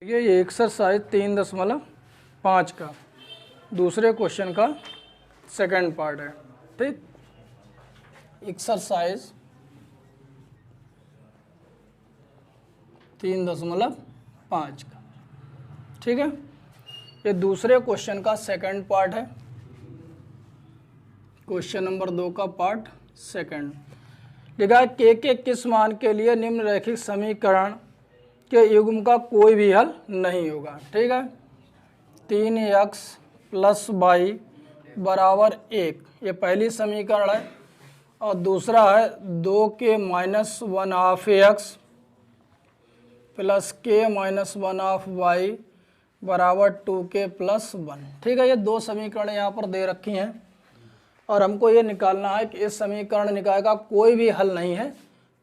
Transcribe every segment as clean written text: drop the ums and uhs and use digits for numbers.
ये एक्सरसाइज 3.5 का दूसरे क्वेश्चन का सेकंड पार्ट है। ठीक, एक्सरसाइज 3.5 का, ठीक है। ये दूसरे क्वेश्चन का सेकंड पार्ट है, क्वेश्चन नंबर 2 का पार्ट सेकंड। लिखा है के किस मान के लिए निम्नलिखित समीकरण के युग्म का कोई भी हल नहीं होगा। ठीक है, 3x + y = 1, ये पहली समीकरण है। और दूसरा है 2k - 1/2x + k - 1/y = 2k + 1। ठीक है, ये दो समीकरण यहाँ पर दे रखी हैं और हमको ये निकालना है कि इस समीकरण निकाय का कोई भी हल नहीं है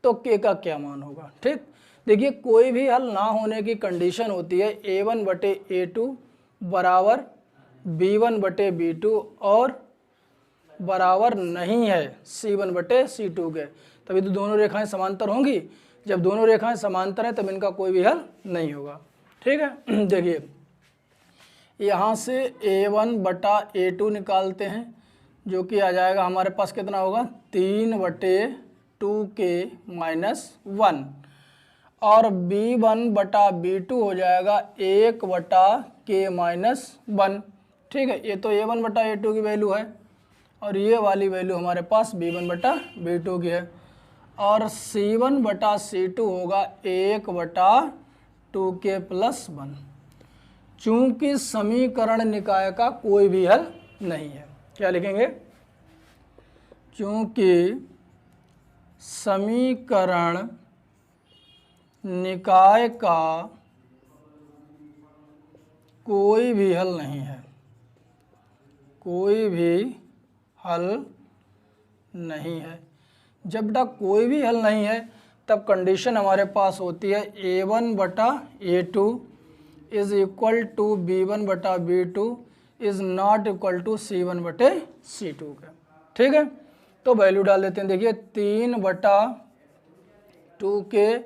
तो k का क्या मान होगा। ठीक, देखिए कोई भी हल ना होने की कंडीशन होती है a1/a2 बराबर b1/b2 और बराबर नहीं है c1/c2 के, तभी तो दोनों रेखाएं समांतर होंगी। जब दोनों रेखाएं समांतर हैं तब इनका कोई भी हल नहीं होगा। ठीक है, देखिए यहाँ से a1/a2 निकालते हैं जो कि आ जाएगा हमारे पास कितना होगा 3/2k - 1 और b1/b2 हो जाएगा 1/k - 1। ठीक है, ये तो a1/a2 की वैल्यू है और ये वाली वैल्यू हमारे पास b1/b2 की है और c1/c2 होगा 1/2k + 1। चूंकि समीकरण निकाय का कोई भी हल नहीं है, क्या लिखेंगे, चूंकि समीकरण निकाय का कोई भी हल नहीं है, कोई भी हल नहीं है। जब तक कोई भी हल नहीं है तब कंडीशन हमारे पास होती है a1/a2 = b1/b2 is not equal to c1/c2 का। ठीक है, तो वैल्यू डाल देते हैं। देखिए 3/2k -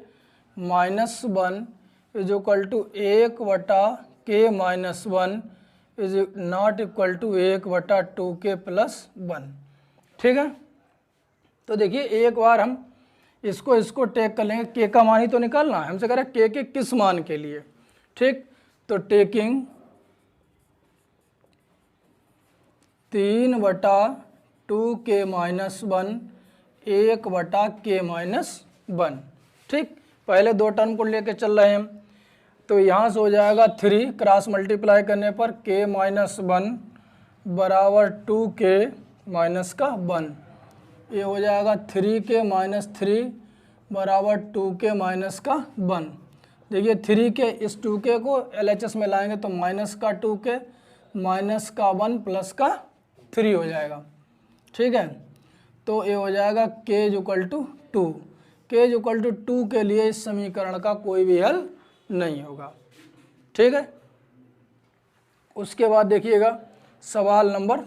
1 is equal to 1/k - 1 is not equal to 1/2k + 1। ठीक है, तो देखिए एक बार हम इसको टेक कर लेंगे, के का मान ही तो निकालना है, हमसे कह रहे हैं के किस मान के लिए। ठीक, तो टेकिंग 3/2k - 1 1/k - 1। ठीक, पहले दो टर्म को लेके चल रहे हैं हम, तो यहाँ से हो जाएगा 3 क्रॉस मल्टीप्लाई करने पर k - 1 बराबर 2k - 1। ये हो जाएगा 3k - 3 बराबर 2k - 1। देखिए 3k इस 2k को LHS में लाएंगे तो -2k -1 +3 हो जाएगा। ठीक है, तो ये हो जाएगा k = 2। k = 2 के लिए इस समीकरण का कोई भी हल नहीं होगा। ठीक है, उसके बाद देखिएगा सवाल नंबर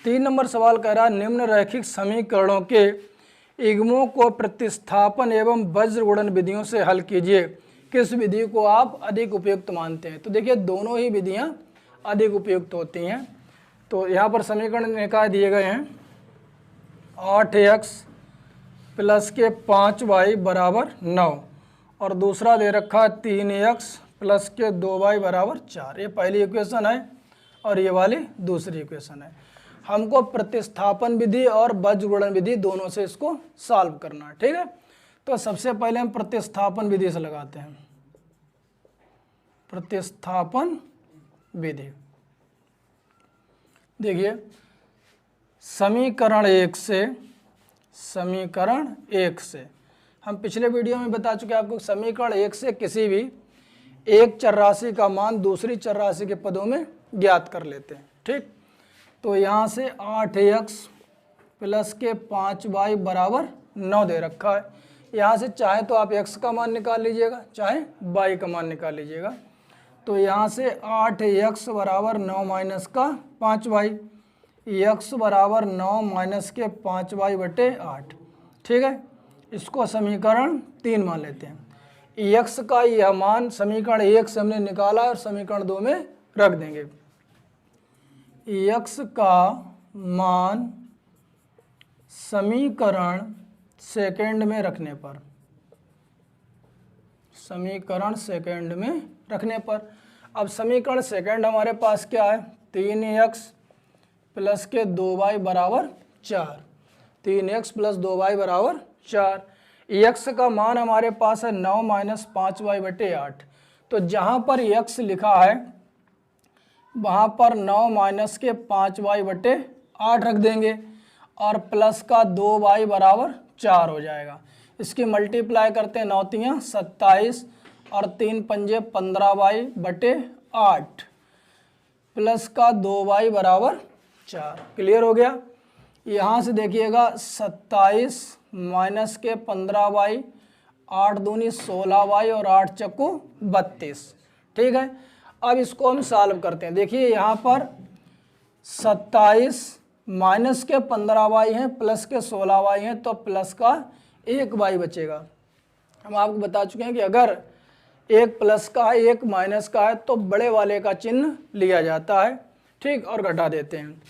3 नंबर सवाल कह रहा है निम्नलिखित समीकरणों के युग्मों को प्रतिस्थापन एवं वज्र गुणन विधियों से हल कीजिए, किस विधि को आप अधिक उपयुक्त मानते हैं। तो देखिए दोनों ही विधियां अधिक उपयुक्त होती हैं। तो यहाँ पर समीकरण निकाय दिए गए हैं 8x + के 5y = 9 और दूसरा दे रखा है 3x + के 2y = 4। ये पहली इक्वेशन है और ये वाली दूसरी इक्वेशन है। हमको प्रतिस्थापन विधि और वज्र गुणन विधि दोनों से इसको सॉल्व करना है। ठीक है, तो सबसे पहले हम प्रतिस्थापन विधि से लगाते हैं। प्रतिस्थापन विधि, देखिए समीकरण 1 से हम पिछले वीडियो में बता चुके हैं आपको, समीकरण 1 से किसी भी एक चर राशि का मान दूसरी चर राशि के पदों में ज्ञात कर लेते हैं। ठीक, तो यहाँ से 8x + के 5y = 9 दे रखा है। यहाँ से चाहे तो आप x का मान निकाल लीजिएगा, चाहे y का मान निकाल लीजिएगा। तो यहाँ से 8x = 9 - का 5y, x = 9 - के 5y/8। ठीक है, इसको समीकरण 3 मान लेते हैं। एक्स का यह मान समीकरण 1 से हमने निकाला और समीकरण 2 में रख देंगे। एक्स का मान समीकरण सेकंड में रखने पर, समीकरण सेकंड में रखने पर, अब समीकरण सेकंड हमारे पास क्या है, 3x प्लस के 2y बराबर 4, 3x प्लस 2y बराबर 4। x का मान हमारे पास है 9 माइनस 5y बटे 8, तो जहाँ पर x लिखा है वहाँ पर 9 माइनस के 5y बटे 8 रख देंगे और प्लस का 2y बराबर 4 हो जाएगा। इसकी मल्टीप्लाई करते हैं, 9 तियाँ 27 और 3 पंजे 15y बटे 8 प्लस का 2y बराबर 4। क्लियर हो गया। यहाँ से देखिएगा 27 माइनस के 15y, 8 दूनी 16y और 8 चक्कू 32। ठीक है, अब इसको हम सॉल्व करते हैं। देखिए यहाँ पर 27 माइनस के 15y हैं प्लस के 16y हैं, तो प्लस का 1y बचेगा। हम आपको बता चुके हैं कि अगर एक प्लस का है एक माइनस का है तो बड़े वाले का चिन्ह लिया जाता है, ठीक, और घटा देते हैं।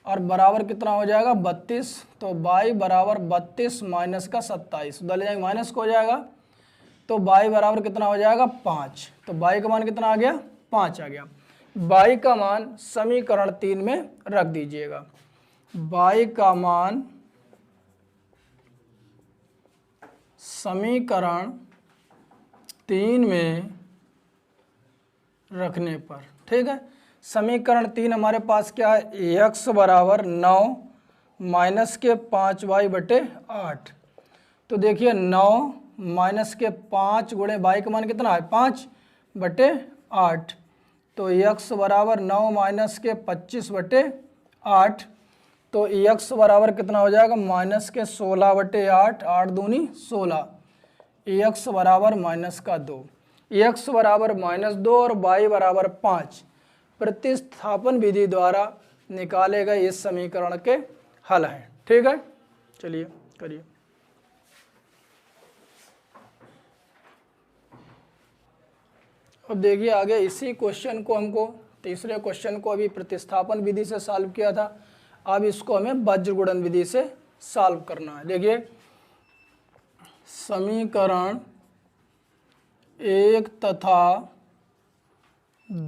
और बराबर कितना हो जाएगा 32, तो y बराबर 32 माइनस का 27, उधर ले जाएंगे माइनस को हो जाएगा, तो y बराबर कितना हो जाएगा 5। तो y का मान कितना आ गया, 5 आ गया। y का मान समीकरण 3 में रख दीजिएगा। y का मान समीकरण 3 में रखने पर, ठीक है। समीकरण 3 हमारे पास क्या है, x बराबर 9 माइनस के 5y बटे 8। तो देखिए 9 माइनस के 5 गुणे y का मान कितना है 5 बटे 8, तो x बराबर 9 माइनस के 25 बटे 8, तो x बराबर कितना हो जाएगा माइनस के 16 बटे 8, 8 दूनी 16, x बराबर माइनस का 2, x बराबर -2 और y बराबर 5 प्रतिस्थापन विधि द्वारा निकाले गए इस समीकरण के हल हैं। ठीक है, चलिए करिए। अब देखिए आगे इसी क्वेश्चन को हमको, तीसरे क्वेश्चन को अभी प्रतिस्थापन विधि से सॉल्व किया था, अब इसको हमें वज्र गुणन विधि से सॉल्व करना है। देखिए समीकरण 1 तथा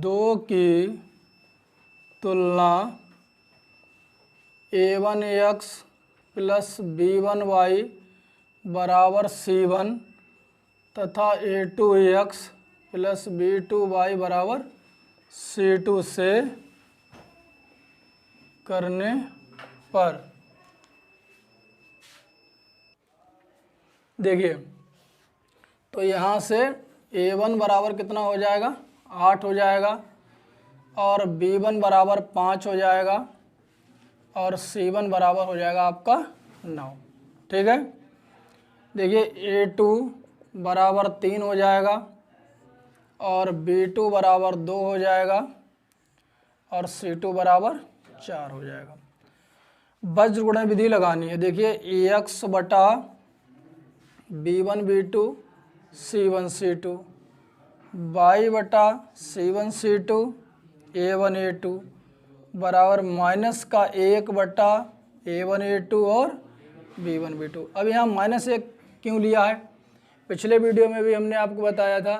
2 की तुलना a1x प्लस b1y बराबर c1 तथा a2x प्लस b2y बराबर c2 से करने पर, देखिए तो यहाँ से a1 बराबर कितना हो जाएगा 8 हो जाएगा और b1 बराबर 5 हो जाएगा और c1 बराबर हो जाएगा आपका 9। ठीक है, देखिए a2 बराबर 3 हो जाएगा और b2 बराबर 2 हो जाएगा और c2 बराबर 4 हो जाएगा। वज्र गुणन विधि लगानी है। देखिए ax बटा b1 b2 c1 c2, y बटा c1 c2 a1 a2 बराबर माइनस का 1 बटा a1 a2 और b1 b2। अब यहाँ -1 क्यों लिया है, पिछले वीडियो में भी हमने आपको बताया था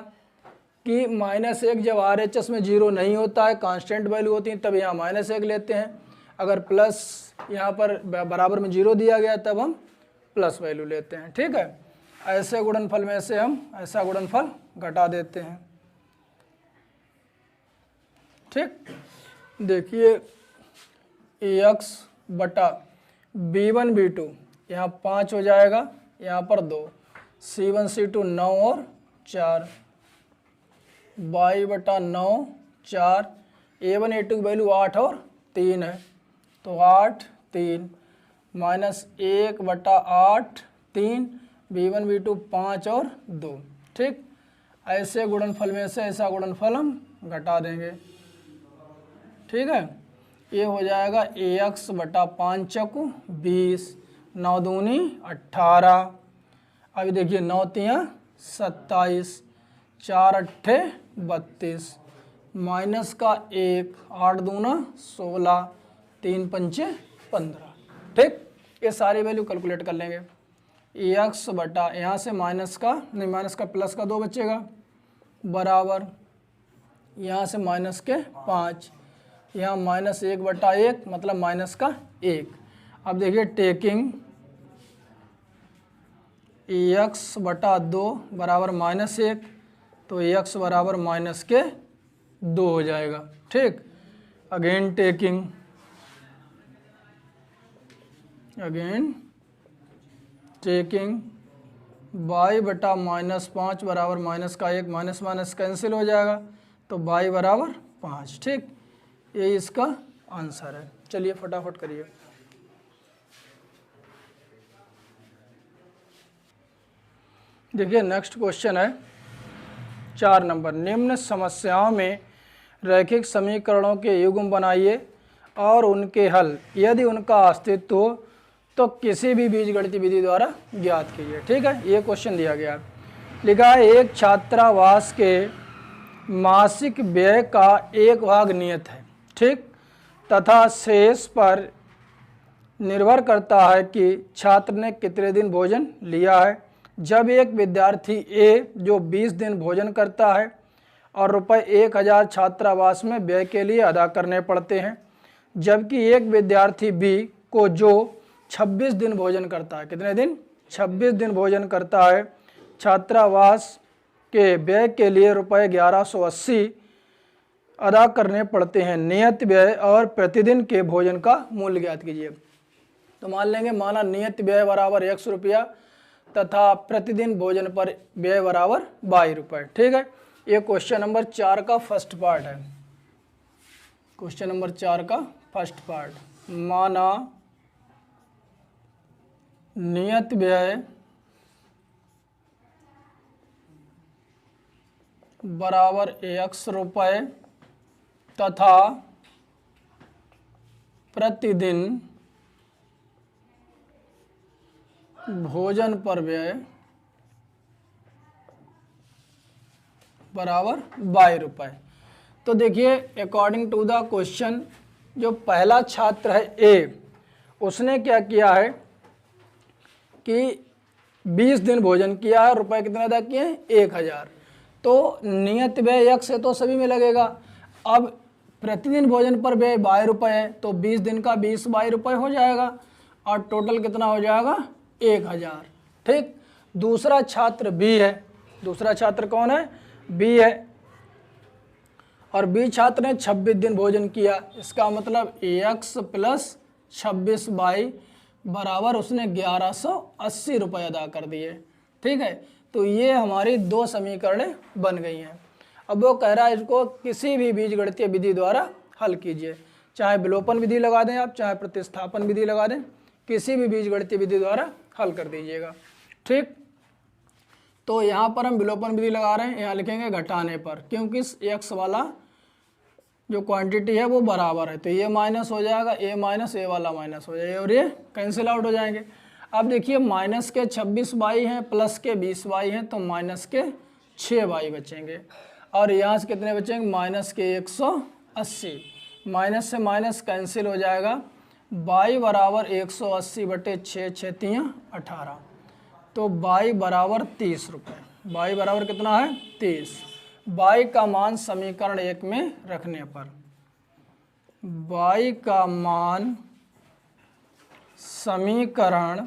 कि -1 जब RHS में 0 नहीं होता है, कांस्टेंट वैल्यू होती है, तब यहाँ -1 लेते हैं। अगर प्लस यहाँ पर बराबर में 0 दिया गया तब हम प्लस वैल्यू लेते हैं। ठीक है, ऐसे गुणनफल में से हम ऐसा गुणनफल घटा देते हैं। ठीक, देखिए x बटा b1 b2 यहाँ 5 हो जाएगा, यहाँ पर 2, c1 c2 9 और 4, y बटा 9 4, a1 a2 की वैल्यू 8 और 3 है, तो 8 3 माइनस 1 बटा 8 3, b1 b2 5 और 2। ठीक, ऐसे गुणनफल में से ऐसा गुणनफल हम घटा देंगे। ठीक है, ये हो जाएगा ax बटा 5 चौको 20, 9 दूनी 18, अभी देखिए 9 तियाँ 27, 4 अट्ठे 32 माइनस का 1, 8 दूना 16, 3 पंचे 15। ठीक, ये सारी वैल्यू कैलकुलेट कर लेंगे। एक्स बटा यहाँ से माइनस का नहीं, माइनस का प्लस का 2 बचेगा, बराबर यहाँ से माइनस के 5, यहाँ माइनस 1 बटा 1 मतलब माइनस का 1। अब देखिए टेकिंग एक्स बटा 2 बराबर माइनस 1, तो एक्स बराबर माइनस के 2 हो जाएगा। ठीक, अगेन टेकिंग y बटा माइनस 5 बराबर माइनस का 1, माइनस माइनस कैंसिल हो जाएगा, तो y बराबर 5। ठीक, ये इसका आंसर है। चलिए फटाफट करिए। देखिए नेक्स्ट क्वेश्चन है 4 नंबर। निम्न समस्याओं में रैखिक समीकरणों के युग्म बनाइए और उनके हल यदि उनका अस्तित्व हो तो किसी भी बीजगणितीय विधि द्वारा ज्ञात कीजिए। ठीक है, ये क्वेश्चन दिया गया। लिखा है एक छात्रावास के मासिक व्यय का 1 भाग नियत है। ठीक, तथा शेष पर निर्भर करता है कि छात्र ने कितने दिन भोजन लिया है। जब एक विद्यार्थी ए जो 20 दिन भोजन करता है और रुपये 1000 छात्रावास में व्यय के लिए अदा करने पड़ते हैं, जबकि एक विद्यार्थी बी को जो 26 दिन भोजन करता है, कितने दिन, 26 दिन भोजन करता है, छात्रावास के व्यय के लिए रुपये 1180 अदा करने पड़ते हैं। नियत व्यय और प्रतिदिन के भोजन का मूल्य ज्ञात कीजिए। तो मान लेंगे, माना नियत व्यय बराबर 100 रुपया तथा प्रतिदिन भोजन पर व्यय बराबर 22 रुपये। ठीक है, ये क्वेश्चन नंबर 4 का फर्स्ट पार्ट है। क्वेश्चन नंबर 4 का फर्स्ट पार्ट, माना नियत व्यय बराबर 100 रुपये तथा प्रतिदिन भोजन पर व्यय बराबर 22 रुपये। तो देखिए अकॉर्डिंग टू द क्वेश्चन, जो पहला छात्र है ए, उसने क्या किया है कि 20 दिन भोजन किया है, रुपए कितने अदा किए हैं, 1000। तो नियत व्यय 1 से तो सभी में लगेगा। अब प्रतिदिन भोजन पर व्यय 22 रुपये है, तो 20 दिन का 20 22 रुपये हो जाएगा और टोटल कितना हो जाएगा, 1000। ठीक, दूसरा छात्र बी है। दूसरा छात्र कौन है, बी है, और बी छात्र ने 26 दिन भोजन किया। इसका मतलब x प्लस 26y बराबर उसने 1180 रुपये अदा कर दिए। ठीक है, तो ये हमारी 2 समीकरणें बन गई हैं। अब वो कह रहा है इसको किसी भी बीजगणितीय विधि द्वारा हल कीजिए, चाहे विलोपन विधि लगा दें आप, चाहे प्रतिस्थापन विधि लगा दें, किसी भी बीजगणितीय विधि द्वारा हल कर दीजिएगा। ठीक, तो यहाँ पर हम विलोपन विधि लगा रहे हैं, यहाँ लिखेंगे घटाने पर, क्योंकि x वाला जो क्वांटिटी है वो बराबर है, तो ये माइनस हो जाएगा, ए माइनस ए वाला माइनस हो जाएगा और ये कैंसिल आउट हो जाएंगे। अब देखिए माइनस के 26y हैं, प्लस के 20y हैं, तो माइनस के 6y बचेंगे, और यहाँ से कितने बचेंगे, माइनस के 180। माइनस से माइनस कैंसिल हो जाएगा, y बराबर 180 बटे 6, 6 तियाँ 18, तो y बराबर 30 रुपये। y बराबर कितना है, 30। y का मान समीकरण 1 में रखने पर, y का मान समीकरण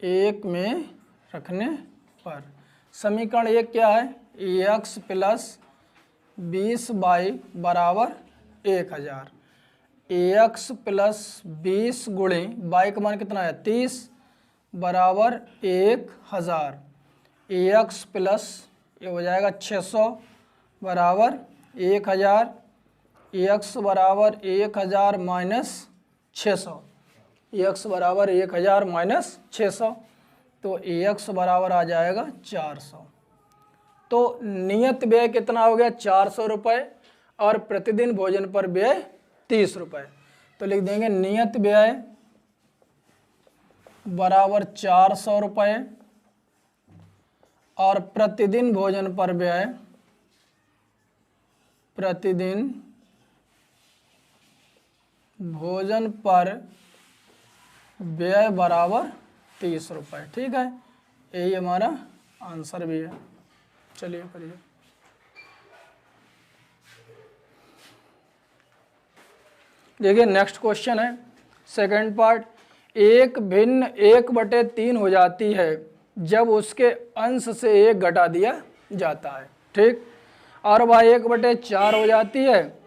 1 में रखने पर, समीकरण 1 क्या है, x प्लस 20y बराबर 1000, x प्लस 20 गुणे y का मान कितना है, 30 बराबर 1000, x प्लस ये हो जाएगा 600 बराबर 1000, x बराबर 1000 माइनस 600, x बराबर 1000 माइनस 600, तो x बराबर आ जाएगा 400। तो नियत व्यय कितना हो गया, 400 रुपये, और प्रतिदिन भोजन पर व्यय 30 रुपये। तो लिख देंगे नियत व्यय बराबर 400 रुपये और प्रतिदिन भोजन पर व्यय, प्रतिदिन भोजन पर व्यय बराबर 30 रुपये। ठीक है, यही हमारा आंसर भी है। चलिए करिए। देखिए नेक्स्ट क्वेश्चन है सेकंड पार्ट, एक भिन्न 1/3 हो जाती है जब उसके अंश से 1 घटा दिया जाता है। ठीक, और वह 1/4 हो जाती है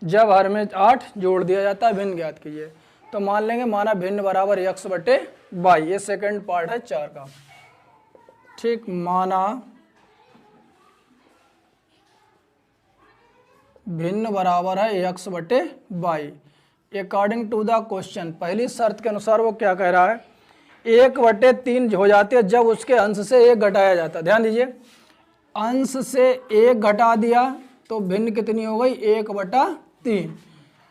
जब हर में 8 जोड़ दिया जाता है। भिन्न ज्ञात कीजिए। तो मान लेंगे माना भिन्न बराबर x/y, ये सेकंड पार्ट है 4 का। ठीक, माना भिन्न बराबर है x/y according to the question. पहली शर्त के अनुसार वो क्या कह रहा है, 1/3 हो जाती है जब उसके अंश से 1 घटाया जाता है। ध्यान दीजिए, अंश से 1 घटा दिया तो भिन्न कितनी हो गई, 1/3।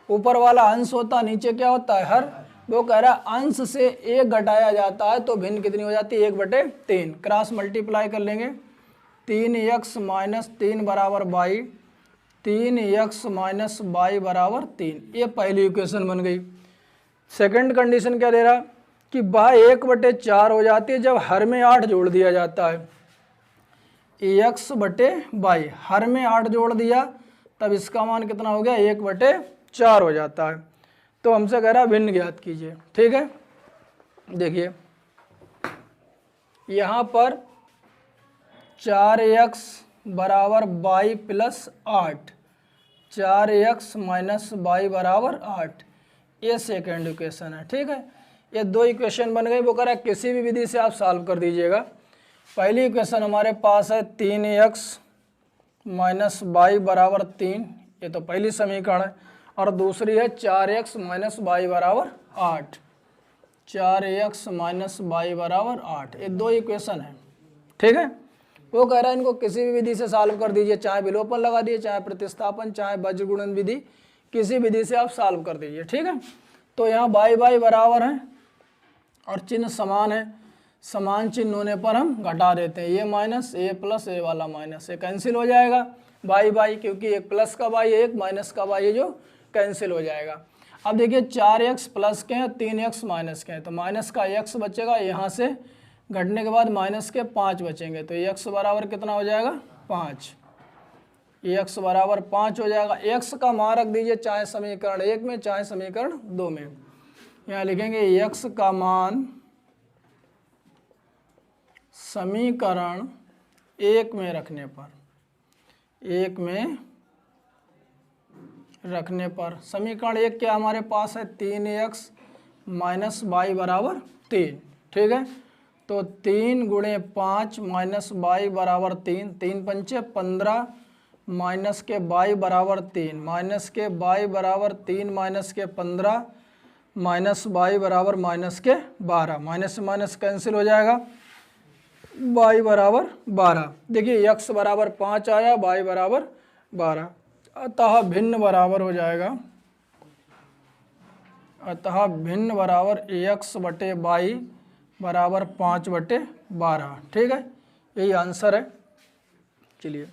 ऊपर वाला अंश होता, नीचे क्या होता है हर। वो कह रहा है अंश से 1 घटाया जाता है तो भिन्न कितनी हो जाती है, 1/3। क्रॉस मल्टीप्लाई कर लेंगे, 3x - 3 बराबर y, 3x - y बराबर 3। ये पहली इक्वेशन बन गई। सेकंड कंडीशन क्या दे रहा कि y 1/4 हो जाती है जब हर में 8 जोड़ दिया जाता है। x/y हर में 8 जोड़ दिया तब इसका मान कितना हो गया, 1/4 हो जाता है। तो हमसे कह रहा भिन्न ज्ञात कीजिए। ठीक है, देखिए यहाँ पर 4x बराबर y + 8, 4x - y बराबर 8, ये सेकेंड इक्वेशन है। ठीक है, ये 2 इक्वेशन बन गई। वो कह रहा है किसी भी विधि से आप सॉल्व कर दीजिएगा। पहली इक्वेशन हमारे पास है 3x - y बराबर 3, ये तो पहली समीकरण है। और दूसरी है 4x - y बराबर 8, 4x - y बराबर 8, ये 2 इक्वेशन है। ठीक है, वो कह रहा है इनको किसी भी विधि से सॉल्व कर दीजिए, चाहे विलोपन लगा दिए, चाहे प्रतिस्थापन, चाहे वज्रगुणन विधि, किसी विधि से आप सॉल्व कर दीजिए। ठीक है, तो यहाँ y बराबर है और चिन्ह समान है, समान चिन्ह होने पर हम घटा देते हैं। ये माइनस, ये प्लस, ये वाला माइनस, ये कैंसिल हो जाएगा y, क्योंकि एक प्लस का y, एक माइनस का y, जो कैंसिल हो जाएगा। अब देखिए 4x प्लस के हैं, 3x माइनस के हैं, तो माइनस का x बचेगा, यहाँ से घटने के बाद माइनस के 5 बचेंगे, तो x बराबर कितना हो जाएगा, 5। x बराबर 5 हो जाएगा। x का मान रख दीजिए चाहे समीकरण 1 में चाहे समीकरण 2 में। यहाँ लिखेंगे x का मान समीकरण 1 में रखने पर, 1 में रखने पर समीकरण 1 क्या हमारे पास है, 3x - y बराबर 3। ठीक है, तो 3 × 5 - y बराबर 3, 3 पंचे 15 माइनस के y बराबर 3, माइनस के y बराबर 3 माइनस के 15 माइनस y बराबर -12, माइनस से माइनस कैंसिल हो जाएगा, y बराबर 12। देखिए x बराबर 5 आया, y बराबर 12, अतः भिन्न बराबर हो जाएगा, अतः भिन्न बराबर x/y बराबर 5/12। ठीक है, यही आंसर है। चलिए।